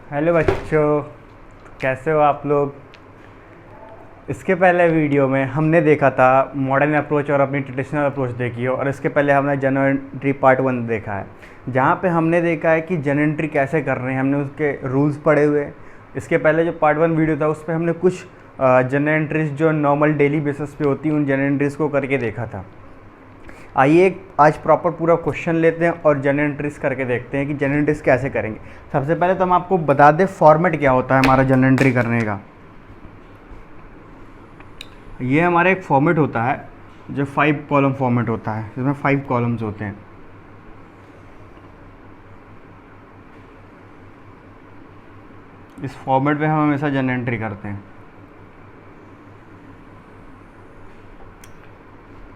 Hello बच्चों, कैसे हो आप लोग। इसके पहले वीडियो में हमने देखा था मॉडर्न अप्रोच और अपनी ट्रेडिशनल अप्रोच देखी हो, और इसके पहले हमने जनरल एंट्री पार्ट 1 देखा है, जहाँ पे हमने देखा है कि जनरल एंट्री कैसे कर रहे हैं। हमने उसके रूल्स पढ़े हुए। इसके पहले जो पार्ट 1 वीडियो था उस पर हमने कुछ जनरल एंट्रीज जो नॉर्मल डेली बेसिस पे होती हैं उन जनरल एंट्रीज़ को करके देखा था। आइए आज प्रॉपर पूरा क्वेश्चन लेते हैं और जनरल एंट्रीज करके देखते हैं कि जनरल एंट्रीज कैसे करेंगे। सबसे पहले तो हम आपको बता दें फॉर्मेट क्या होता है हमारा जनरल एंट्री करने का। ये हमारा एक फॉर्मेट होता है जो 5 कॉलम फॉर्मेट होता है, जिसमें 5 कॉलम्स होते हैं। इस फॉर्मेट में हम हमेशा जनरल एंट्री करते हैं।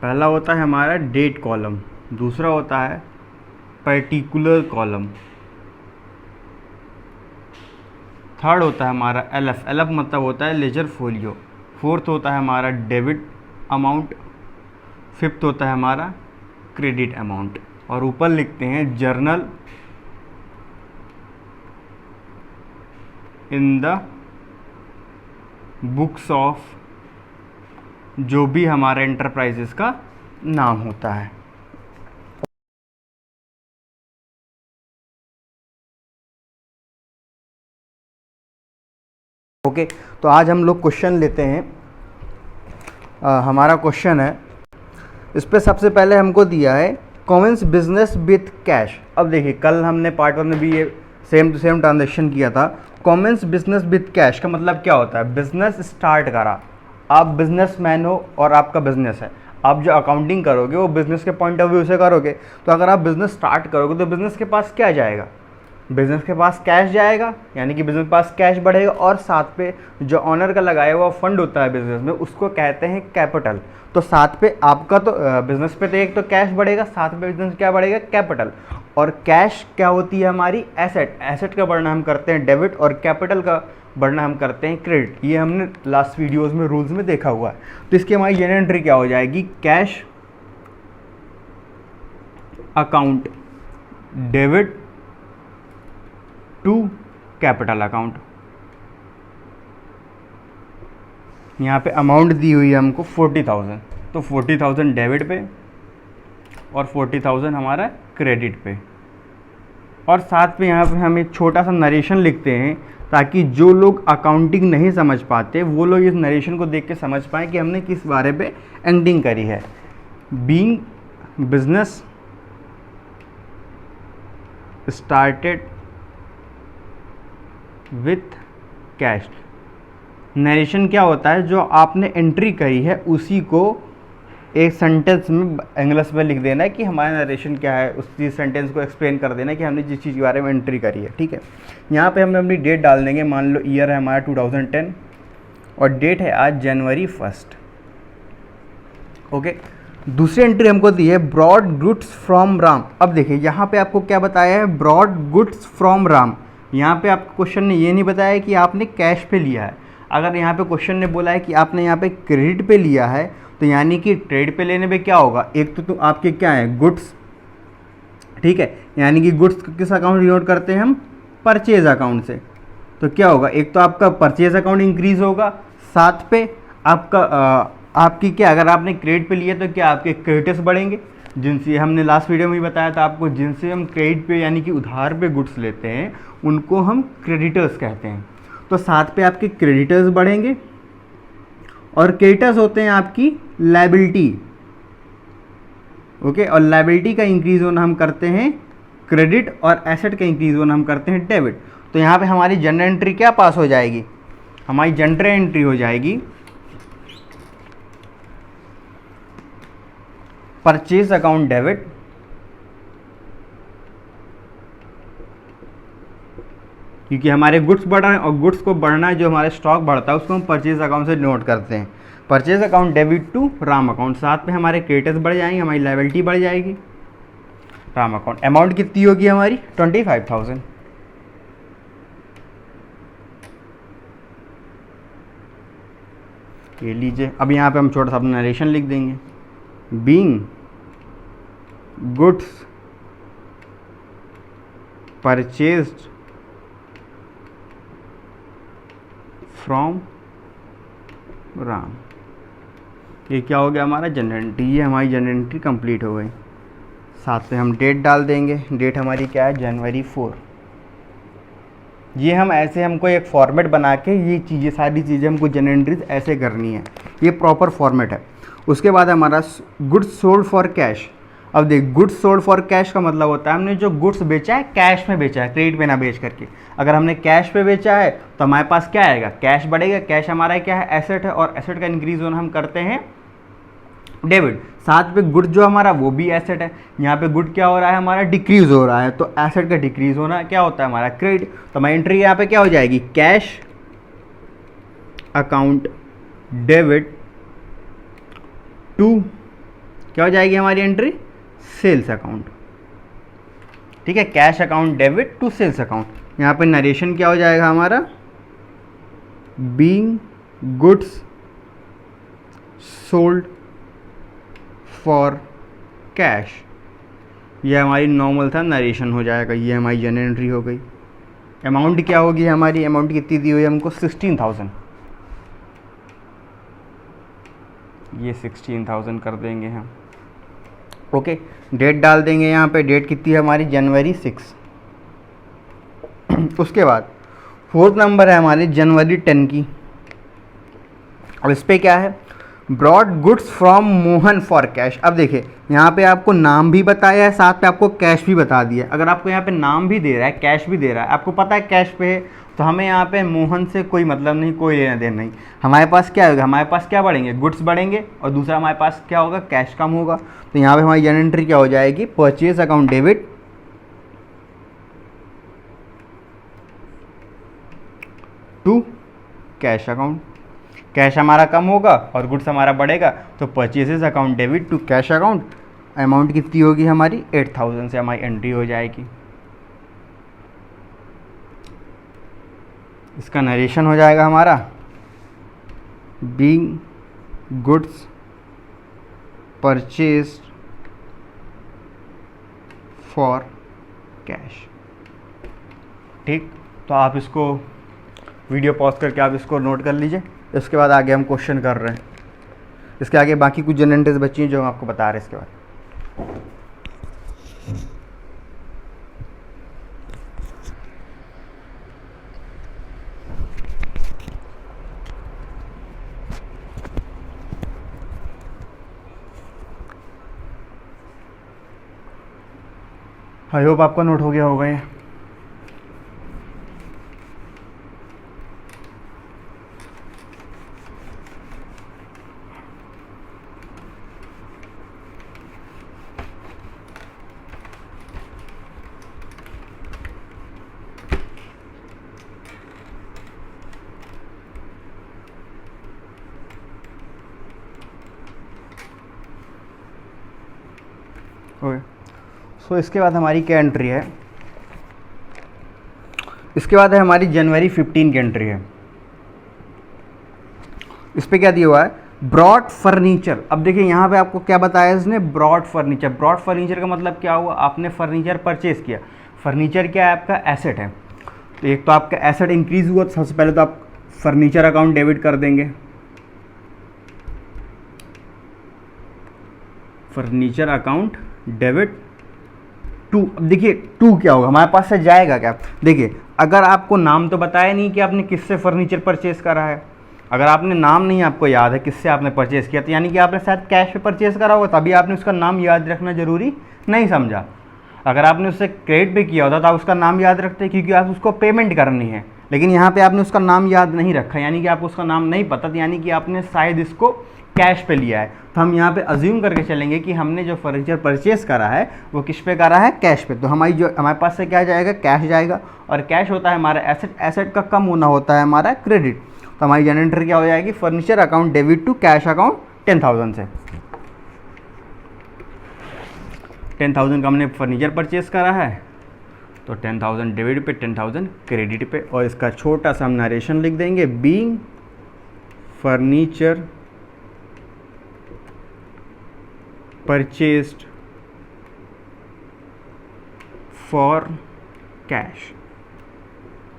पहला होता है हमारा डेट कॉलम, दूसरा होता है पर्टिकुलर कॉलम, थर्ड होता है हमारा एलएफ। एलएफ मतलब होता है लेजर फोलियो। फोर्थ होता है हमारा डेबिट अमाउंट। फिफ्थ होता है हमारा क्रेडिट अमाउंट। और ऊपर लिखते हैं journal in the books of, जो भी हमारा एंटरप्राइजेस का नाम होता है। ओके, तो आज हम लोग क्वेश्चन लेते हैं। हमारा क्वेश्चन है, इस पर सबसे पहले हमको दिया है कॉमन्स बिजनेस विथ कैश। अब देखिए, कल हमने पार्ट 1 में भी ये सेम टू सेम ट्रांजेक्शन किया था। कॉमन्स बिजनेस विथ कैश का मतलब क्या होता है? बिजनेस स्टार्ट करा, आप बिजनेसमैन हो और आपका बिजनेस है, आप जो अकाउंटिंग करोगे वो बिजनेस के पॉइंट ऑफ व्यू से करोगे। तो अगर आप बिजनेस स्टार्ट करोगे तो बिजनेस के पास क्या जाएगा? बिजनेस के पास कैश जाएगा, यानी कि बिजनेस के पास कैश बढ़ेगा। और साथ पे जो ऑनर का लगाया हुआ फंड होता है बिजनेस में, उसको कहते हैं कैपिटल। तो साथ पे आपका तो बिजनेस पे तो एक तो कैश बढ़ेगा, साथ में बिजनेस क्या बढ़ेगा? कैपिटल। और कैश क्या होती है? हमारी एसेट। एसेट का बढ़ना हम करते हैं डेबिट, और कैपिटल का बढ़ना हम करते हैं क्रेडिट। ये हमने लास्ट वीडियोस में रूल्स में देखा हुआ है। तो इसकी हमारी जनरल एंट्री क्या हो जाएगी? Cash account debit to capital account. यहाँ पे अमाउंट दी हुई है हमको 40,000, तो 40,000 डेबिट पे और 40,000 हमारा क्रेडिट पे। और साथ में यहाँ पे हम एक छोटा सा नरेशन लिखते हैं, ताकि जो लोग अकाउंटिंग नहीं समझ पाते वो लोग इस नरेशन को देख के समझ पाएँ कि हमने किस बारे पे एंडिंग करी है। Being business started with cash. Narration क्या होता है? जो आपने एंट्री करी है उसी को एक सेंटेंस में इंग्लिश में लिख देना है कि हमारा नरेशन क्या है, उसी सेंटेंस को एक्सप्लेन कर देना है कि हमने जिस चीज़ के बारे में एंट्री करी है। ठीक है, यहाँ पे हम अपनी डेट डाल देंगे। मान लो ईयर है हमारा 2010 और डेट है आज जनवरी 1। ओके, दूसरी एंट्री हमको दी है ब्रॉड गुड्स फ्रॉम राम। अब देखिए, यहाँ पे आपको क्या बताया है? Brought goods from Ram. यहाँ पे आपको क्वेश्चन ने ये नहीं बताया कि आपने कैश पे लिया है। अगर यहाँ पे क्वेश्चन ने बोला है कि आपने यहाँ पे क्रेडिट पे लिया है, तो यानी कि ट्रेड पे लेने पे क्या होगा? एक तो आपके क्या है? गुड्स। ठीक है, यानी कि गुड्स किस अकाउंट डिनोट करते हैं हम? परचेज अकाउंट से। तो क्या होगा? एक तो आपका परचेज अकाउंट इंक्रीज होगा, साथ पे आपका आपकी क्या, अगर आपने क्रेडिट पे लिया तो क्या आपके क्रेडिटर्स बढ़ेंगे, जिनसे हमने लास्ट वीडियो में भी बताया था आपको, जिनसे हम क्रेडिट पे यानी कि उधार पे गुड्स लेते हैं उनको हम क्रेडिटर्स कहते हैं। तो साथ पे आपके क्रेडिटर्स बढ़ेंगे, और क्रेडिटर्स होते हैं आपकी लायबिलिटी। ओके, और लायबिलिटी का इंक्रीज होना हम करते हैं क्रेडिट, और एसेट का इंक्रीज होना हम करते हैं डेबिट। तो यहाँ पे हमारी जनरल एंट्री क्या पास हो जाएगी? हमारी जनरल एंट्री हो जाएगी परचेज अकाउंट डेबिट, क्योंकि हमारे गुड्स बढ़ रहे हैं और गुड्स को बढ़ना है, जो हमारे स्टॉक बढ़ता है उसको हम परचेज अकाउंट से नोट करते हैं। Purchase account debit to Ram account. साथ में हमारे क्रेडिटर्स बढ़ जाएंगे, हमारी लायबिलिटी बढ़ जाएगी। राम अकाउंट अमाउंट कितनी होगी हमारी? 25,000। ये लीजिए, अब यहाँ पे हम छोटा सा अपना नरेशन लिख देंगे। Being goods purchased from Ram. ये क्या हो गया हमारा जनरल एंट्री, ये हमारी जनरल एंट्री कंप्लीट हो गई। साथ में हम डेट डाल देंगे, डेट हमारी क्या है जनवरी 4। ये हम ऐसे हमको एक फॉर्मेट बना के ये चीज़ें सारी चीज़ें हमको जनरल एंट्रीज ऐसे करनी है, ये प्रॉपर फॉर्मेट है। उसके बाद हमारा गुड्स सोल्ड फॉर कैश। अब देख गुड्स सोल्ड फॉर कैश का मतलब होता है हमने जो गुड्स बेचा है कैश में बेचा है, क्रेडिट पे ना बेच करके। अगर हमने कैश पे बेचा है तो हमारे पास क्या आएगा, कैश बढ़ेगा। कैश हमारा क्या है, एसेट है, और एसेट का इंक्रीज होना हम करते हैं डेबिट। साथ पे गुड जो हमारा वो भी एसेट है, यहाँ पे गुड क्या हो रहा है हमारा डिक्रीज हो रहा है, तो एसेट का डिक्रीज होना क्या होता है हमारा क्रेडिट। तो हमारी एंट्री यहाँ पे क्या हो जाएगी, कैश अकाउंट डेबिट टू क्या हो जाएगी हमारी एंट्री, सेल्स अकाउंट। ठीक है, cash account debit to sales account. यहाँ पे नरेशन क्या हो जाएगा हमारा, being goods sold for cash. ये हमारी नॉर्मल था नरेशन हो जाएगा, ये हमारी जनरल एंट्री हो गई। अमाउंट क्या होगी हमारी, अमाउंट कितनी दी हुई है हमको 16,000, ये 16,000 कर देंगे हम। ओके, डेट डाल देंगे यहाँ पे, डेट कितनी है हमारी जनवरी 6। उसके बाद फोर्थ नंबर है हमारी जनवरी 10 की। अब इस पर क्या है, brought goods from Mohan for cash. अब देखिए यहाँ पे आपको नाम भी बताया है, साथ पे आपको कैश भी बता दिया। अगर आपको यहाँ पे नाम भी दे रहा है, कैश भी दे रहा है, आपको पता है कैश पे है, तो हमें यहाँ पे मोहन से कोई मतलब नहीं, कोई लेना देना नहीं। हमारे पास क्या होगा, हमारे पास क्या बढ़ेंगे, गुड्स बढ़ेंगे, और दूसरा हमारे पास क्या होगा, कैश कम होगा। तो यहाँ पे हमारी जनरल एंट्री क्या हो जाएगी, purchase account debit to cash account. Cash हमारा कम होगा और गुड्स हमारा बढ़ेगा, तो purchases account debit to cash account. Amount कितनी होगी हमारी 8,000 से हमारी एंट्री हो जाएगी। इसका नरेशन हो जाएगा हमारा, being goods purchased for cash. ठीक, तो आप इसको वीडियो पॉज करके आप इसको नोट कर लीजिए। इसके बाद आगे हम क्वेश्चन कर रहे हैं, इसके आगे बाकी कुछ जनरल एंट्रीज बची हैं जो हम आपको बता रहे हैं इसके बाद। आई होप आपका नोट हो गया होगा ये। ओके, सो इसके बाद हमारी क्या एंट्री है, इसके बाद है हमारी जनवरी 15 की एंट्री है। इस पे क्या दिया हुआ है, ब्रॉड फर्नीचर। अब देखिए यहाँ पे आपको क्या बताया इसने, ब्रॉड फर्नीचर। ब्रॉड फर्नीचर का मतलब क्या हुआ, आपने फर्नीचर परचेज किया। फर्नीचर क्या है, आपका एसेट है। तो एक तो आपका एसेट इंक्रीज हुआ, तो सबसे पहले तो आप फर्नीचर अकाउंट डेबिट कर देंगे, फर्नीचर अकाउंट डेबिट टू। अब देखिए टू क्या होगा, हमारे पास से जाएगा क्या, देखिए अगर आपको नाम तो बताया नहीं कि आपने किससे फर्नीचर परचेज करा है। अगर आपने नाम नहीं आपको याद है किससे आपने परचेज किया, तो यानी कि आपने शायद कैश पे परचेज करा होगा, तभी आपने उसका नाम याद रखना जरूरी नहीं समझा। अगर आपने उससे क्रेडिट पे किया होता तो आप उसका नाम याद रखते, क्योंकि आप उसको पेमेंट करनी है। लेकिन यहाँ पे आपने उसका नाम याद नहीं रखा, यानी कि आपको उसका नाम नहीं पता, तो यानी कि आपने शायद इसको कैश पे लिया है। तो हम यहाँ पे अज्यूम करके चलेंगे कि हमने जो फर्नीचर परचेज करा है वो किस पे करा है, कैश पे। तो हमारे पास से क्या जाएगा, कैश जाएगा, और कैश होता है हमारा एसेट, एसेट का कम होना होता है हमारा क्रेडिट। तो हमारी जनरल एंट्री क्या हो जाएगी, furniture account debit to cash account 10,000 से। 10,000 का हमने फर्नीचर परचेज करा है, तो 10,000 डेबिट पे 10,000 क्रेडिट पे, और इसका छोटा सा हम नरेशन लिख देंगे, being furniture purchased for cash.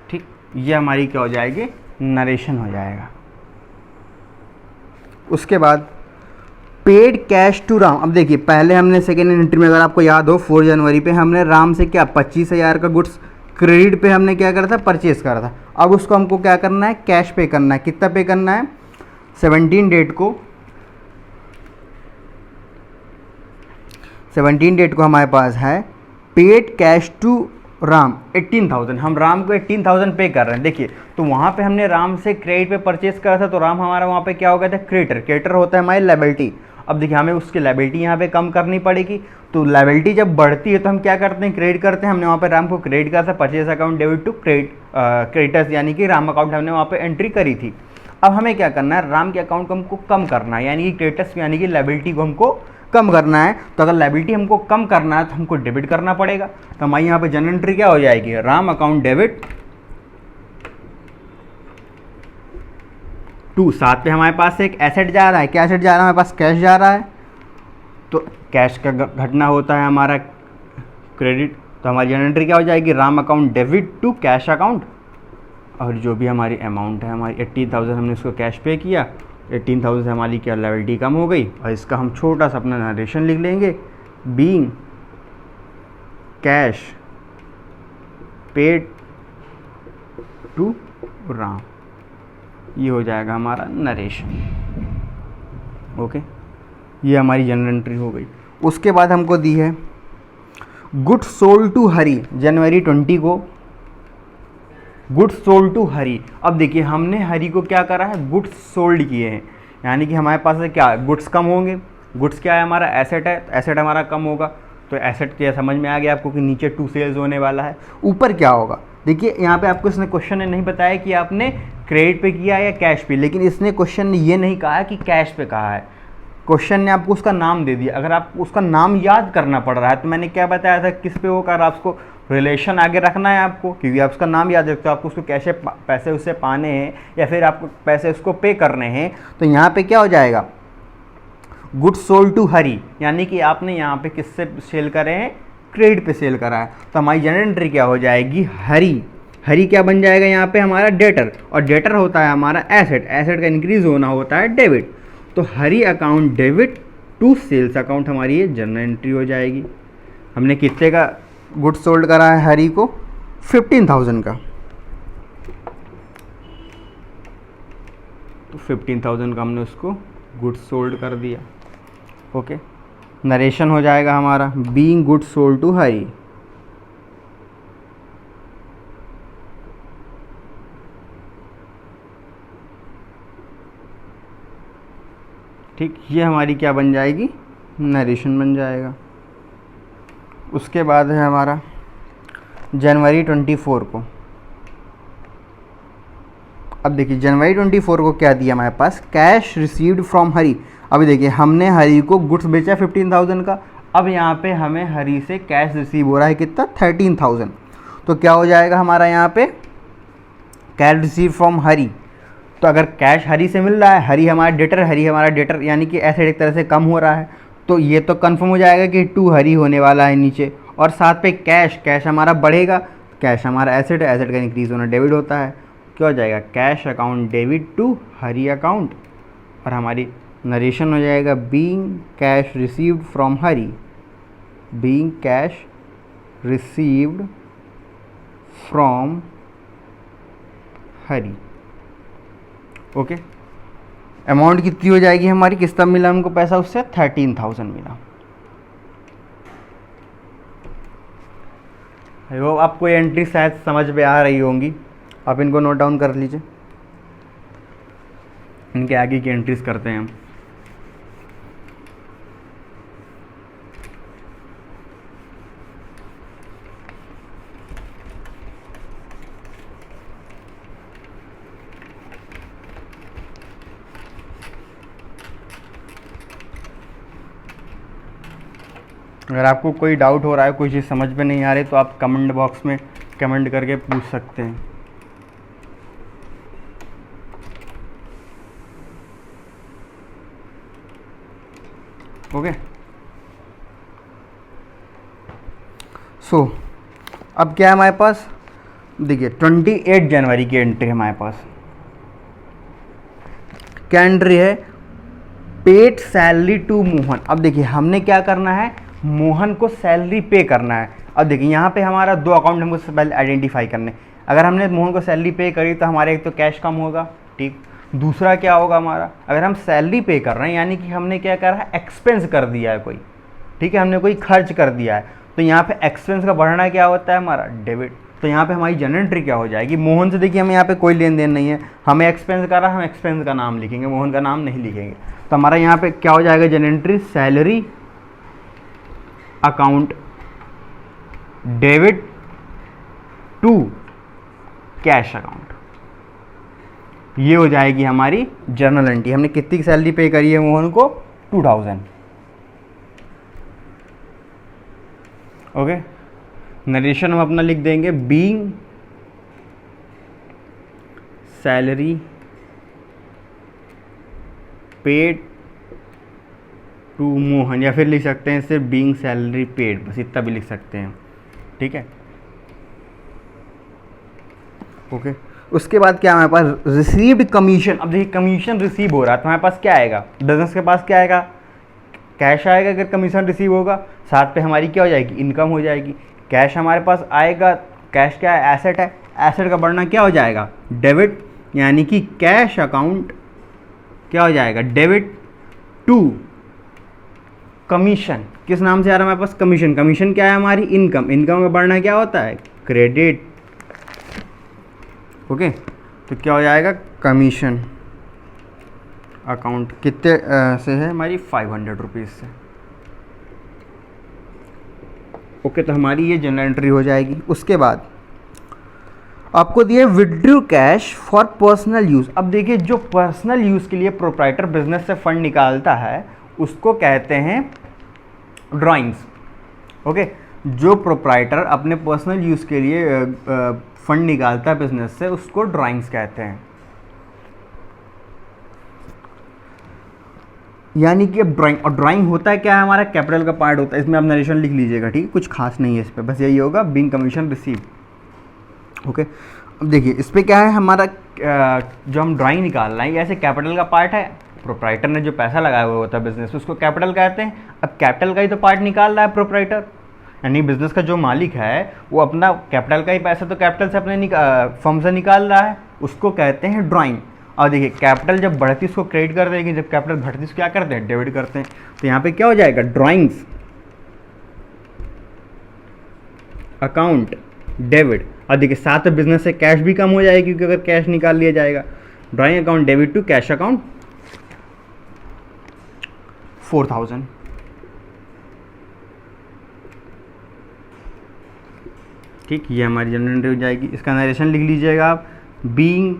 ठीक, ये हमारी क्या हो जाएगी नरेशन हो जाएगा। उसके बाद पेड कैश टू राम। अब देखिए पहले हमने सेकेंड एंट्री में, अगर आपको याद हो, 4 जनवरी पे हमने राम से क्या 25,000 का गुड्स क्रेडिट पे हमने क्या करा था, परचेज करा था। अब उसको हमको क्या करना है, कैश पे करना है। कितना पे करना है, 17 डेट को हमारे पास है पेड कैश टू राम 18,000। हम राम को 18,000 पे कर रहे हैं। देखिए तो वहाँ पे हमने राम से क्रेडिट पे परचेज करा था, तो राम हमारा वहाँ पे क्या हो गया था, क्रेडिटर। क्रेडिटर होता है हमारी लायबिलिटी। अब देखिए हमें उसकी लायबिलिटी यहाँ पे कम करनी पड़ेगी। तो लायबिलिटी जब बढ़ती है तो हम क्या करते हैं, क्रेडिट करते हैं। हमने वहाँ पे राम को क्रेडिट करा था, purchase account debit to creditors, यानी कि राम अकाउंट हमने वहाँ पे एंट्री करी थी। अब हमें क्या करना है, राम के अकाउंट को हमको कम करना है, यानी कि क्रेडिटर्स यानी कि लायबिलिटी को हमको कम करना है। तो अगर लायबिलिटी हमको कम करना है तो हमको डेबिट करना पड़ेगा। तो हमारी यहाँ पे जनरल एंट्री क्या हो जाएगी, राम अकाउंट डेबिट टू, साथ पे हमारे पास एक एसेट जा रहा है। क्या एसेट जा रहा है, हमारे पास कैश जा रहा है। तो कैश का घटना होता है हमारा क्रेडिट। तो हमारी जनरल एंट्री क्या हो जाएगी, Ram account debit to cash account. और जो भी हमारी अमाउंट है, हमारी 80,000 हमने इसको कैश पे किया, 18,000 से हमारी क्या लायबिलिटी कम हो गई। और इसका हम छोटा सा अपना नरेशन लिख लेंगे, being cash paid to Ram. ये हो जाएगा हमारा नरेशन। ओके, ये हमारी जनरल एंट्री हो गई। उसके बाद हमको दी है गुड्स सोल्ड टू हरी, जनवरी 20 को गुड्स सोल्ड टू हरी। अब देखिए हमने हरी को क्या करा है, गुड्स सोल्ड किए हैं, यानी कि हमारे पास है क्या, गुड्स कम होंगे। गुड्स क्या है, हमारा एसेट है, तो एसेट हमारा कम होगा। तो एसेट क्या समझ में आ गया आपको कि नीचे टू सेल्स होने वाला है। ऊपर क्या होगा, देखिए यहाँ पे आपको इसने क्वेश्चन ने नहीं बताया कि आपने क्रेडिट पे किया या कैश पे, लेकिन इसने क्वेश्चन ने ये नहीं कहा कि कैश पे कहा है। क्वेश्चन ने आपको उसका नाम दे दिया। अगर आपको उसका नाम याद करना पड़ रहा है, तो मैंने क्या बताया था, किस पे वो कर, आपको रिलेशन आगे रखना है आपको, क्योंकि आप उसका नाम याद रखते हो, आपको उसको कैसे पैसे उससे पाने हैं या फिर आपको पैसे उसको पे करने हैं। तो यहाँ पे क्या हो जाएगा, गुड्स सोल्ड टू हरी, यानी कि आपने यहाँ पे किससे सेल करे हैं, क्रेडिट पे सेल करा है। तो हमारी जनरल एंट्री क्या हो जाएगी, हरी। हरी क्या बन जाएगा यहाँ पे, हमारा डेटर। और डेटर होता है हमारा एसेट, एसेट का इंक्रीज होना होता है डेबिट। तो Hari account debit to sales account, हमारी ये जनरल एंट्री हो जाएगी। हमने कितने का गुड्स सोल्ड करा है हरी को, 15,000 का। तो 15,000 का हमने उसको गुड्स सोल्ड कर दिया। ओके, नरेशन हो जाएगा हमारा, बीइंग गुड्स सोल्ड टू हरी। ठीक, ये हमारी क्या बन जाएगी, नरेशन बन जाएगा। उसके बाद है हमारा जनवरी 24 को। अब देखिए जनवरी 24 को क्या दिया हमारे पास, कैश रिसीव्ड फ्रॉम हरी। अभी देखिए हमने हरी को गुड्स बेचा 15,000 का। अब यहाँ पे हमें हरी से कैश रिसीव हो रहा है कितना, 13,000। तो क्या हो जाएगा हमारा यहाँ पे, कैश रिसीव फ्रॉम हरी। तो अगर कैश हरी से मिल रहा है, हरी हमारा डेटर, हरी हमारा डेटर, यानी कि एसेट एक तरह से कम हो रहा है। तो ये तो कंफर्म हो जाएगा कि टू हरी होने वाला है नीचे। और साथ पे कैश, कैश हमारा बढ़ेगा, कैश हमारा एसेट है, एसेट का इंक्रीज होना डेबिट होता है। क्या हो जाएगा, cash account debit to Hari account. और हमारी नरेशन हो जाएगा, being cash received from Hari, being cash received from Hari. Okay, amount कितनी हो जाएगी हमारी, कितना मिला हमको पैसा उससे, 13,000 मिला। वो आपको ये एंट्री शायद समझ में आ रही होंगी, आप इनको नोट डाउन कर लीजिए। इनके आगे की एंट्रीज करते हैं हम। अगर आपको कोई डाउट हो रहा है, कोई चीज़ समझ में नहीं आ रही, तो आप कमेंट बॉक्स में कमेंट करके पूछ सकते हैं। ओके, सो अब क्या है हमारे पास, देखिए 28 जनवरी की एंट्री हमारे पास। क्या एंट्री है, पेड सैलरी टू मोहन। अब देखिए हमने क्या करना है, मोहन को सैलरी पे करना है। अब देखिए यहाँ पे हमारा दो अकाउंट हमको सबसे पहले आइडेंटिफाई करने। अगर हमने मोहन को सैलरी पे करी तो हमारे एक तो कैश कम होगा, ठीक। दूसरा क्या होगा हमारा, अगर हम सैलरी पे कर रहे हैं यानी कि हमने क्या करा है, एक्सपेंस कर दिया है कोई, ठीक है, हमने कोई खर्च कर दिया है, तो यहाँ पे एक्सपेंस का बढ़ना क्या होता है हमारा, डेबिट। तो यहाँ पे हमारी जनरल एंट्री क्या हो जाएगी, मोहन से देखिए हमें यहाँ पे कोई लेन देन नहीं है, हमें एक्सपेंस कर रहा है, हम एक्सपेंस का नाम लिखेंगे, मोहन का नाम नहीं लिखेंगे। तो हमारा यहाँ पे क्या हो जाएगा, journal entry salary account debit to cash account, ये हो जाएगी हमारी जर्नल एंट्री। हमने कितनी की सैलरी पे करी है मोहन को, 2000। ओके, नरेशन हम अपना लिख देंगे, being salary paid to Mohan, या फिर लिख सकते हैं सिर्फ बीइंग सैलरी पेड, बस इतना भी लिख सकते हैं, ठीक है। ओके, उसके बाद क्या हमारे पास, रिसीव्ड कमीशन। अब देखिए कमीशन रिसीव हो रहा है तो हमारे पास क्या आएगा, बिजनेस के पास क्या आएगा, कैश आएगा। अगर कमीशन रिसीव होगा साथ पे हमारी क्या हो जाएगी, इनकम हो जाएगी। कैश हमारे पास आएगा, कैश क्या है, एसेट है, एसेट का बढ़ना क्या हो जाएगा, डेबिट, यानी कि कैश अकाउंट क्या हो जाएगा, डेबिट टू कमीशन। किस नाम से आ रहा है हमारे पास, कमीशन। कमीशन क्या है हमारी, इनकम। इनकम का बढ़ना क्या होता है, क्रेडिट। ओके, तो क्या हो जाएगा, कमीशन अकाउंट कितने से है हमारी, 500 रुपीज़ से। ओके, तो हमारी ये जनरल एंट्री हो जाएगी। उसके बाद आपको दिए withdrew cash for personal use. अब देखिए जो पर्सनल यूज़ के लिए प्रोप्राइटर बिजनेस से फंड निकालता है उसको कहते हैं ड्राइंग्स। ओके, जो प्रोप्राइटर अपने पर्सनल यूज़ के लिए फंड निकालता है बिजनेस से उसको ड्राइंग्स कहते हैं। यानी कि अब ड्राइंग, और ड्राइंग होता है क्या है हमारा, कैपिटल का पार्ट होता है। इसमें आप नरेशन लिख लीजिएगा, ठीक है, कुछ खास नहीं है इस पर, बस यही होगा बीइंग कमीशन रिसीव। ओके, अब देखिए इस पर क्या है हमारा, जो हम ड्राइंग निकाल रहे हैं ये ऐसे कैपिटल का पार्ट है। प्रोप्राइटर ने जो पैसा लगाया हुआ होता है बिजनेस उसको कैपिटल कहते हैं। अब कैपिटल का ही तो पार्ट निकाल रहा है प्रोप्राइटर, यानी बिजनेस का जो मालिक है वो अपना कैपिटल का ही पैसा तो कैपिटल से अपने फर्म से निकाल रहा है, उसको कहते हैं ड्राइंग। और देखिए कैपिटल जब बढ़ती है उसको क्रेडिट कर देंगे, जब कैपिटल घटती है उसको क्या करते हैं, डेबिट करते हैं। तो यहाँ पे क्या हो जाएगा, ड्राइंग्स अकाउंट डेबिट। और देखिए साथ में बिजनेस से कैश भी कम हो जाएगी क्योंकि अगर कैश निकाल लिया जाएगा। Drawing account debit to cash account 4000। ठीक, ये हमारी जनरल एंट्री हो जाएगी। इसका नरेशन लिख लीजिएगा आप, being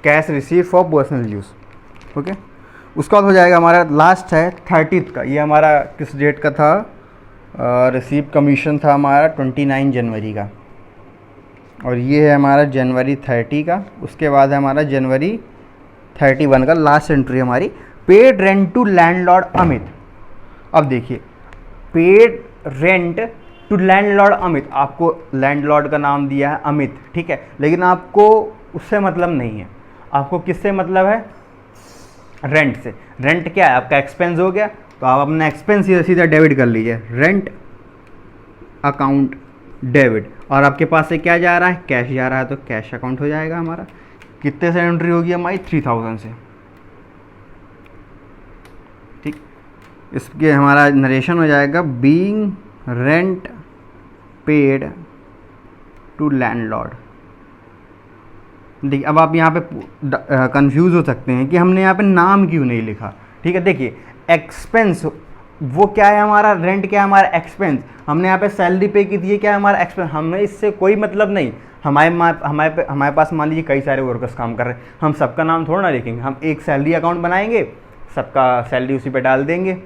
cash receive for personal use. Okay, उसका बाद हो जाएगा हमारा लास्ट है 30th का। ये हमारा किस डेट का था, रिसीव कमीशन था हमारा 29 जनवरी का, और ये है हमारा जनवरी 30 का। उसके बाद है हमारा जनवरी 31 का लास्ट एंट्री हमारी, paid rent to landlord Amit. अब देखिए paid rent to landlord Amit, आपको लैंडलॉर्ड का नाम दिया है अमित, ठीक है, लेकिन आपको उससे मतलब नहीं है, आपको किससे मतलब है, रेंट से। रेंट क्या है, आपका एक्सपेंस हो गया, तो आप अपना एक्सपेंस सीधा डेबिट कर लीजिए, रेंट अकाउंट डेबिट। और आपके पास से क्या जा रहा है, कैश जा रहा है, तो कैश अकाउंट हो जाएगा हमारा। कितने से एंट्री होगी हमारी, 3000 से। ठीक, इसके हमारा नरेशन हो जाएगा, being rent paid to landlord. देखिए अब आप यहाँ पे कंफ्यूज हो सकते हैं कि हमने यहाँ पे नाम क्यों नहीं लिखा। ठीक है, देखिए एक्सपेंस वो क्या है हमारा, रेंट क्या है हमारा, एक्सपेंस। हमने यहाँ पे सैलरी पे की थी, ये क्या है हमारा एक्सपेंस, हमें इससे कोई मतलब नहीं। हमारे पास मान लीजिए कई सारे वर्कर्स काम कर रहे हैं, हम सबका नाम थोड़ा ना लिखेंगे, हम एक सैलरी अकाउंट बनाएंगे, सबका सैलरी उसी पे डाल देंगे,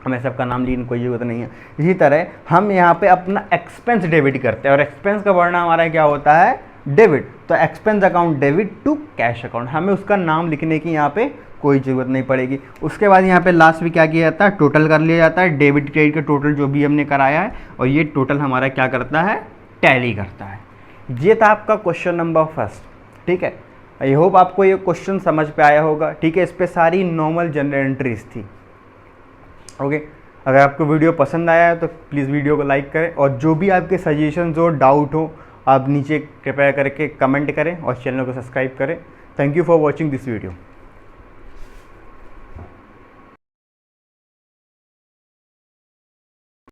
हमें सबका नाम लिखने की कोई ज़रूरत नहीं है। इसी तरह हम यहाँ पे अपना एक्सपेंस डेबिट करते हैं, और एक्सपेंस का बढ़ना हमारा क्या होता है, डेबिट। तो expense account debit to cash account, हमें उसका नाम लिखने की यहाँ पे कोई ज़रूरत नहीं पड़ेगी। उसके बाद यहाँ पे लास्ट में क्या किया जाता है, टोटल कर लिया जाता है, डेबिट क्रेडिट का टोटल जो भी हमने कराया है, और ये टोटल हमारा क्या करता है, टैली करता है। ये था आपका क्वेश्चन नंबर फर्स्ट। ठीक है, आई होप आपको ये क्वेश्चन समझ पे आया होगा। ठीक है, इस पे सारी नॉर्मल जनरल एंट्रीज थी। ओके, अगर आपको वीडियो पसंद आया है तो प्लीज़ वीडियो को लाइक करें, और जो भी आपके सजेशंस हो, डाउट हो, आप नीचे कृपया करके कमेंट करें और चैनल को सब्सक्राइब करें। Thank you for watching this video.